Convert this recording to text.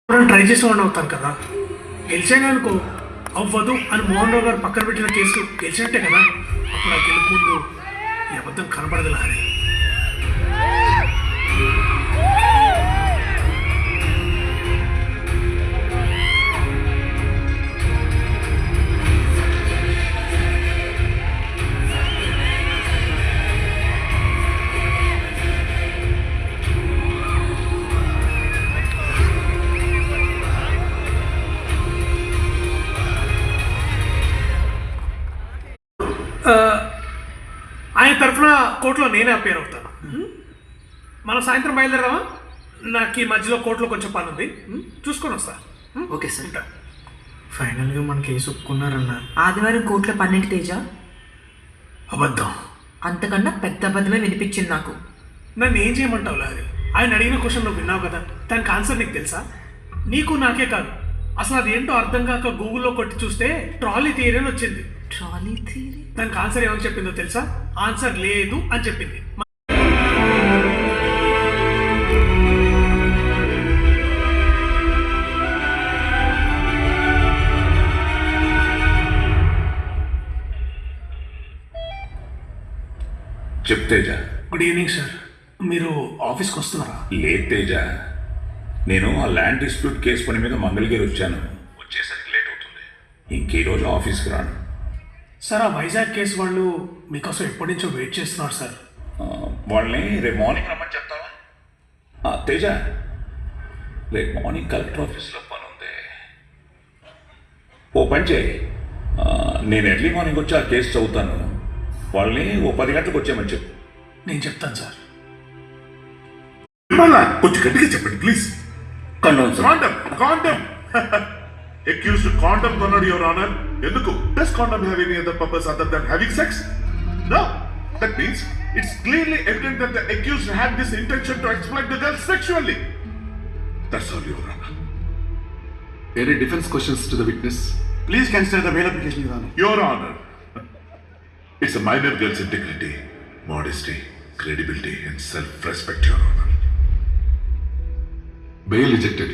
Try చేసేవాడిని అవుతాను కదా. గెలిచాను అనుకో, అవ్వదు అని మోహన్ రావు గారు పక్కన పెట్టిన కేసు గెలిచినట్టే కదా. అప్పుడు ఆ గెలుపు ముందు ఈ అబద్ధం కనపడదు లారీ. ఆయన తరఫున కోర్టులో నేనే అపేర్ అవుతాను. మనం సాయంత్రం బయలుదేరదామా? నాకు ఈ మధ్యలో కోర్టులో కొంచెం పని ఉంది, చూసుకొని వస్తా. Okay sir. ఉంటా. ఫైనల్గా మన కేసు ఒప్పుకున్నారన్న. ఆదివారం కోర్టులో పన్నెండు తేజ. అబద్ధం. అంతకన్నా పెద్ద అబద్ధమే వినిపించింది నాకు. నన్ను ఏం చేయమంటావు లారీ? ఆయన అడిగిన క్వశ్చన్ నువ్వు విన్నావు కదా, దానికి ఆన్సర్ నీకు తెలుసా? నీకు నాకే కాదు, అసలు అదేంటో అర్థం కాక గూగుల్లో కొట్టి చూస్తే ట్రాలీ థియరీ అని వచ్చింది. Trolley theory? దానికి ఆన్సర్ ఏమని చెప్పిందో తెలుసా? ఆన్సర్ లేదు అని చెప్పింది. చెప్తేజ. గుడ్ ఈవినింగ్ సార్, మీరు ఆఫీస్కి వస్తున్నారా? లేదు తేజ, నేను ఆ ల్యాండ్ డిస్ప్యూట్ కేసు పని మీద మంగళగిరి వచ్చాను. వచ్చేసరికి లేట్ అవుతుంది. ఇంకే రోజు ఆఫీస్కి రాను. సార్, ఆ వైజాగ్ కేసు వాళ్ళు మీకోసం ఎప్పటి నుంచో వెయిట్ చేస్తున్నారు సార్. వాళ్ళని రేపు మార్నింగ్ రమ్మని చెప్తావా? తేజ, రేపు మార్నింగ్ కలెక్టర్ ఆఫీస్లో పని ఉంది. ఓ పని చేయి, నేను ఎర్లీ మార్నింగ్ వచ్చి ఆ కేసు చదువుతాను. వాళ్ళని ఓ 10 గంటలకు వచ్చామని చెప్పు. నేను చెప్తాను సార్. కొంచెం గట్టిగా చెప్పండి ప్లీజ్. కాండం అక్యూజ్డ్ కాండం కొన్నాడు యువర్ ఆనర్. ఎందుకు? Does condom have any other purpose other than having sex? No. That means it's clearly evident that the accused had this intention to exploit the girl sexually. That's all your honour. Any defense questions to the witness? Please consider the bail application, Your Honor. Your Honor, it's a minor girl's integrity, modesty, credibility and self-respect, Your Honor. Bail rejected.